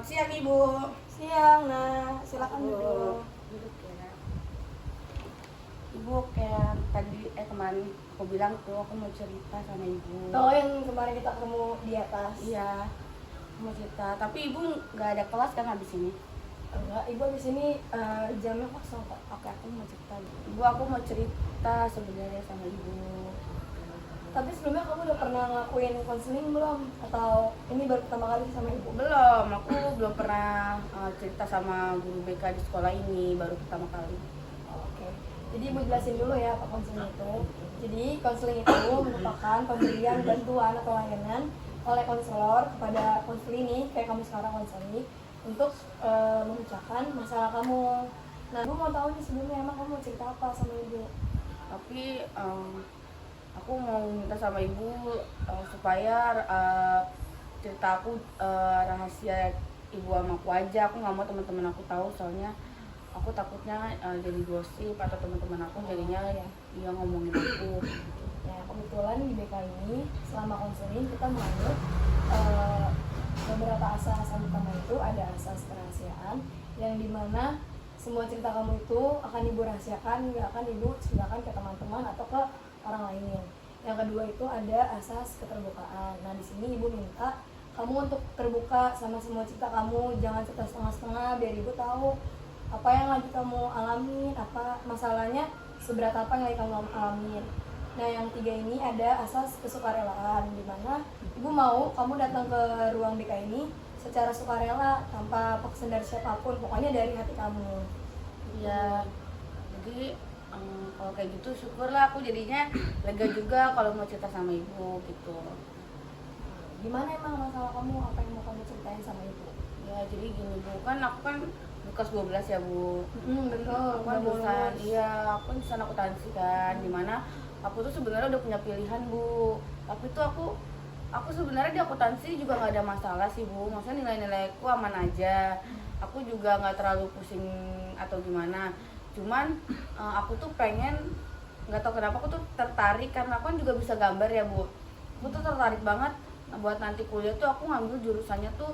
Selamat siang Ibu. Siang, nah silakan duduk. Duduk ya. Ibu kayak tadi kemarin aku bilang tuh aku mau cerita sama Ibu. Oh, yang kemarin kita ketemu di atas. Iya, aku mau cerita. Tapi Ibu nggak ada kelas kan habis ini? Enggak, ibu habis ini jamnya kosong Pak. Oke, aku mau cerita. Ibu, aku mau cerita sebenarnya sama Ibu. Tapi sebelumnya kamu udah pernah ngelakuin konseling belum? Atau ini baru pertama kali sama ibu? Belum, aku belum pernah cerita sama guru BK di sekolah ini, baru pertama kali. Oke. Jadi ibu jelasin dulu ya apa konseling itu. Jadi konseling itu merupakan pemberian bantuan atau layanan oleh konselor kepada konseli nih, kayak kamu sekarang konseli, untuk memecahkan masalah kamu. Nah, ibu mau tahu nih sebelumnya emang kamu mau cerita apa sama ibu? Tapi aku mau minta sama Ibu supaya cerita aku rahasia Ibu sama aku aja. Aku nggak mau teman-teman aku tahu, soalnya aku takutnya jadi gosip atau teman-teman aku jadinya ya dia ngomongin aku. Ya, kebetulan di BK ini selama konseling kita menganut beberapa asas utama. Itu ada asas kerahasiaan yang dimana semua cerita kamu itu akan ibu rahasiakan, nggak akan ibu ceritakan ke teman-teman atau ke orang lain. Yang kedua itu ada asas keterbukaan. Nah, di sini ibu minta kamu untuk terbuka sama semua cerita kamu, jangan cerita setengah-setengah, biar ibu tahu apa yang lagi kamu alamin, apa masalahnya, seberat apa yang lagi kamu alamin. Nah, yang tiga ini ada asas kesukarelaan, di mana ibu mau kamu datang ke ruang BK ini secara sukarela tanpa paksaan dari siapapun, pokoknya dari hati kamu. Ya, jadi kalau kayak gitu syukurlah, aku jadinya lega juga kalau mau cerita sama Ibu gitu. Gimana emang masalah kamu, apa yang mau kamu ceritain sama ibu? Ya jadi gini Bu, kan aku kan bekas 12 ya Bu. Betul. Aku kan jurusan, iya aku kan jurusan akuntansi kan, dimana aku tuh sebenarnya udah punya pilihan Bu. Tapi tuh aku sebenarnya di akuntansi juga nggak ada masalah sih Bu, maksudnya nilai-nilaiku aman aja. Aku juga nggak terlalu pusing atau gimana. Cuman aku tuh pengen, nggak tahu kenapa aku tuh tertarik karena aku kan juga bisa gambar ya Bu. Aku tuh tertarik banget buat nanti kuliah tuh aku ngambil jurusannya tuh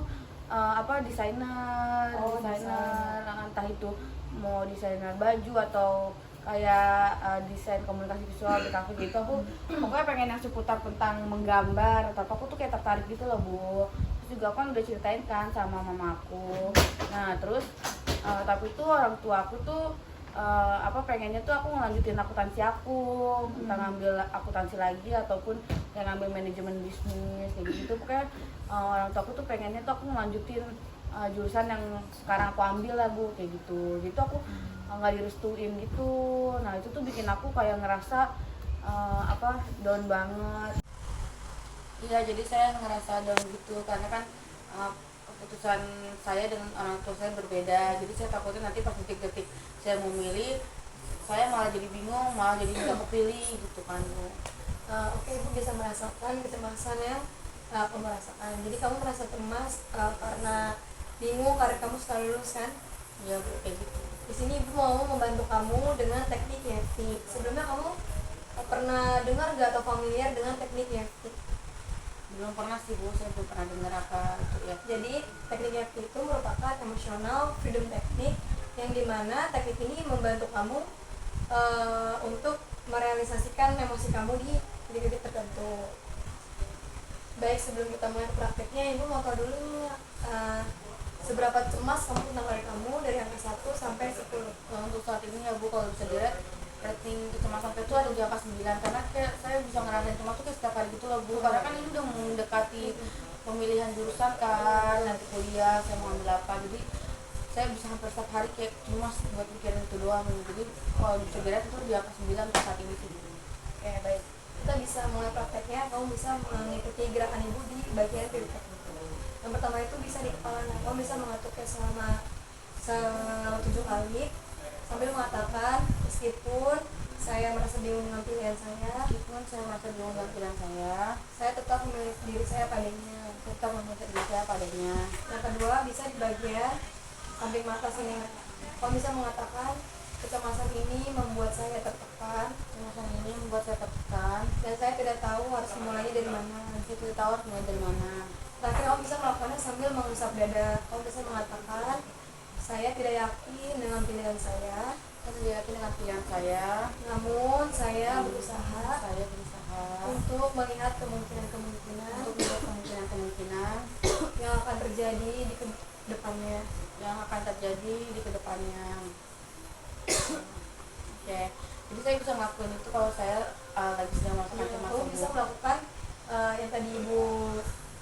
desainer, entah itu mau desainer baju atau kayak desain komunikasi visual di kafe gitu. Aku pokoknya pengen yang seputar tentang menggambar atau apa, aku tuh kayak tertarik gitu loh Bu. Terus juga aku kan udah ceritain kan sama mama aku. Nah terus tapi tuh orang tua aku tuh pengennya tuh aku ngelanjutin akuntansi aku, entah ngambil akuntansi lagi ataupun yang ngambil manajemen bisnis kayak gitu. Pokoknya orang tua aku tuh pengennya tuh aku ngelanjutin jurusan yang sekarang aku ambil lah Bu, kayak gitu. Gitu aku nggak direstuin gitu. Nah itu tuh bikin aku kayak ngerasa down banget. Iya, jadi saya ngerasa down gitu karena kan keputusan saya dengan orang tua saya berbeda. Jadi saya takutnya nanti pas detik-detik saya mau milih, saya malah jadi bingung, malah jadi nggak kepilih gitu kan Bu. Oke, ibu bisa merasakan kecemasan yang kamu rasakan. Jadi kamu merasa cemas karena bingung karir kamu setelah lulus kan? Ya Bu, kayak gitu. Di sini ibu mau membantu kamu dengan teknik EFT. Sebelumnya kamu pernah dengar nggak atau familiar dengan teknik EFT? Belum pernah sih Bu, saya belum pernah dengar apa itu ya. Jadi teknik EFT itu merupakan emotional freedom technique, yang dimana teknik ini membantu kamu untuk merealisasikan emosi kamu di titik-titik tertentu. Baik, sebelum kita mulai ke prakteknya, ibu mau tahu dulu seberapa cemas kamu tentang karir kamu dari angka 1 sampai 10. Untuk saat ini ya Bu, kalau bisa dilihat rating kecemasan itu ada di angka 9, karena kayak saya bisa ngerasain cemas tuh kayak setiap hari gitu loh Bu. Karena kan ini udah mendekati pemilihan jurusan kan, nanti kuliah saya mau ambil apa, jadi saya bisa hampir setiap hari kayak cemas buat mikirin itu doang. Jadi kalau bisa dilihat itu di angka 9 untuk saat ini sih. Oke, baik, kita bisa mulai prakteknya. Kamu bisa mengikuti gerakan ibu di bagian titik tertentu. Yang pertama itu bisa di kepala. Nah, kamu bisa mengatuknya selama 7 kali sambil mengatakan, meskipun saya merasa bingung dengan pilihan saya, saya tetap memilih diri saya padanya. Yang kedua bisa di bagian samping mata sini. Kamu bisa mengatakan, kecemasan ini membuat saya tertekan, dan saya tidak tahu harus mulainya dari mana. Terakhir kamu bisa melakukannya sambil mengusap dada. Kamu bisa mengatakan, saya tidak yakin dengan pilihan saya, Saya tidak yakin dengan pilihan saya. namun saya berusaha Saya berusaha untuk melihat kemungkinan-kemungkinan untuk melihat kemungkinan-kemungkinan yang akan terjadi di depannya. yang akan terjadi di kedepannya. Oke, jadi saya bisa ngelakuin itu kalau saya lagi sedang melakukan cemas Kamu bisa sembuh. melakukan yang tadi ibu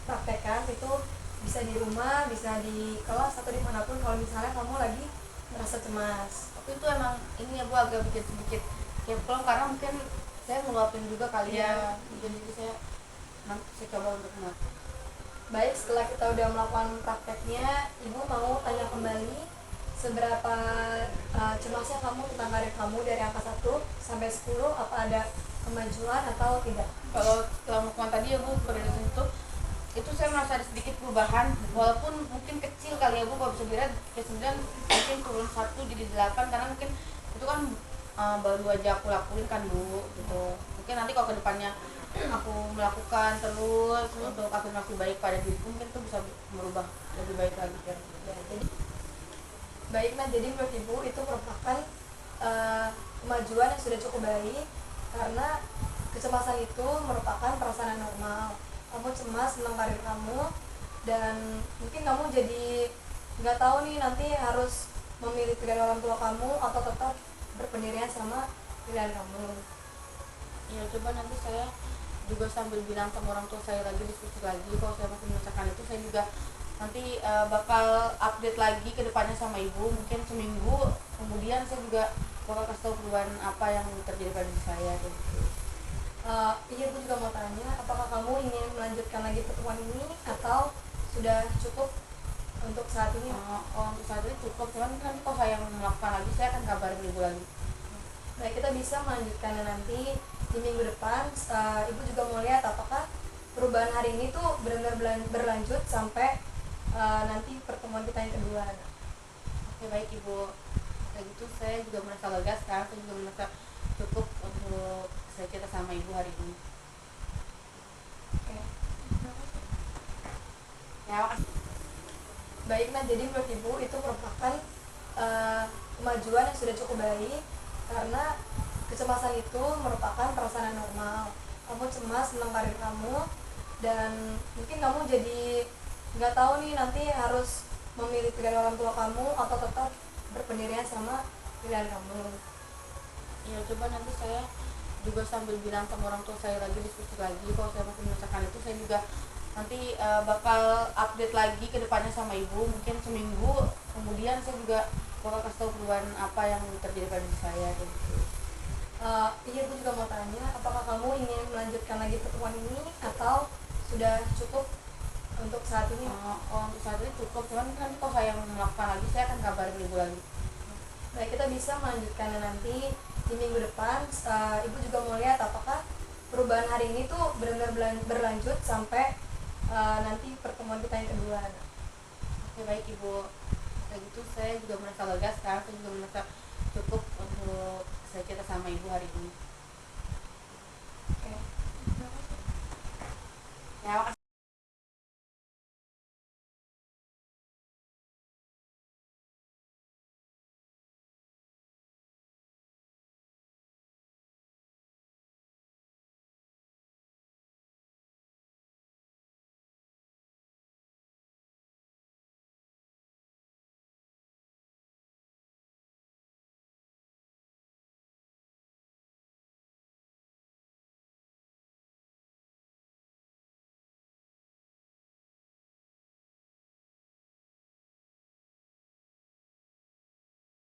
praktekkan itu bisa di rumah, bisa di kelas atau dimanapun kalau misalnya kamu lagi merasa cemas. Tapi itu emang ini ya Bu, agak bikin sedikit keplo karena mungkin saya ngeluapin juga kali ya. Jadi saya nanti saya coba untuk melakukan. Baik, setelah kita udah melakukan prakteknya, ibu mau tanya kembali seberapa cemasnya kamu tentang karir kamu dari angka 1 sampai 10, apa ada kemajuan atau tidak? Kalau setelah melakukan tadi ya Bu, periode itu saya merasa ada sedikit perubahan, walaupun mungkin kecil kali ya Bu, kalau bisa dilihat ke 9 mungkin turun 1 jadi 8 karena mungkin itu kan baru aja aku lakuin kan Bu gitu. Mungkin nanti kalau kedepannya aku melakukan terus untuk afirmasi baik pada diriku, mungkin itu bisa merubah lebih baik lagi ya. Jadi, baik, nah jadi menurut ibu itu merupakan kemajuan yang sudah cukup baik karena kecemasan itu merupakan perasaan yang normal. Kamu cemas tentang karir kamu dan mungkin kamu jadi nggak tahu nih nanti harus memilih pilihan orang tua kamu atau tetap berpendirian sama pilihan kamu. Ya coba nanti saya juga sambil bilang sama orang tua saya lagi, diskusi lagi. Kalau saya masih merasakan itu, saya juga nanti bakal update lagi ke depannya sama ibu. Mungkin seminggu kemudian saya juga bakal kasih tahu perubahan apa yang terjadi pada diri saya gitu. Iya, aku juga mau tanya, apakah kamu ingin melanjutkan lagi pertemuan ini atau sudah cukup untuk saat ini? Untuk saat ini cukup, cuman kan kalau saya melakukan lagi, saya akan kabarin ibu lagi. Baik, kita bisa melanjutkannya nanti di minggu depan. Ibu juga mau lihat apakah perubahan hari ini tuh benar-benar berlanjut sampai nanti pertemuan kita yang kedua. Oke baik ibu, kayak gitu saya juga merasa lega sekarang. Saya juga merasa cukup untuk saya cerita sama ibu hari ini. Oke. Ya makasih. Baik, nah jadi menurut ibu itu merupakan kemajuan yang sudah cukup baik karena kecemasan itu merupakan perasaan yang normal. Kamu cemas tentang karir kamu dan mungkin kamu jadi nggak tahu nih nanti harus memilih pilihan orang tua kamu atau tetap berpendirian sama pilihan kamu. Ya coba nanti saya juga sambil bilang sama orang tua saya lagi, diskusi lagi. Kalau saya masih merasakan itu, saya juga nanti bakal update lagi ke depannya sama ibu. Mungkin seminggu kemudian saya juga bakal kasih tahu perubahan apa yang terjadi pada diri saya gitu. Iya, aku juga mau tanya, apakah kamu ingin melanjutkan lagi pertemuan ini atau sudah cukup untuk saat ini? Untuk saat ini cukup, cuman kan kalau saya melakukan lagi, saya akan kabarin ibu lagi. Baik, kita bisa melanjutkannya nanti di minggu depan. Ibu juga mau lihat apakah perubahan hari ini tuh benar-benar berlanjut sampai nanti pertemuan kita yang kedua. Oke baik ibu, kayak gitu saya juga merasa lega sekarang. Saya juga merasa cukup untuk saya cerita sama ibu hari ini. Oke. Ya makasih.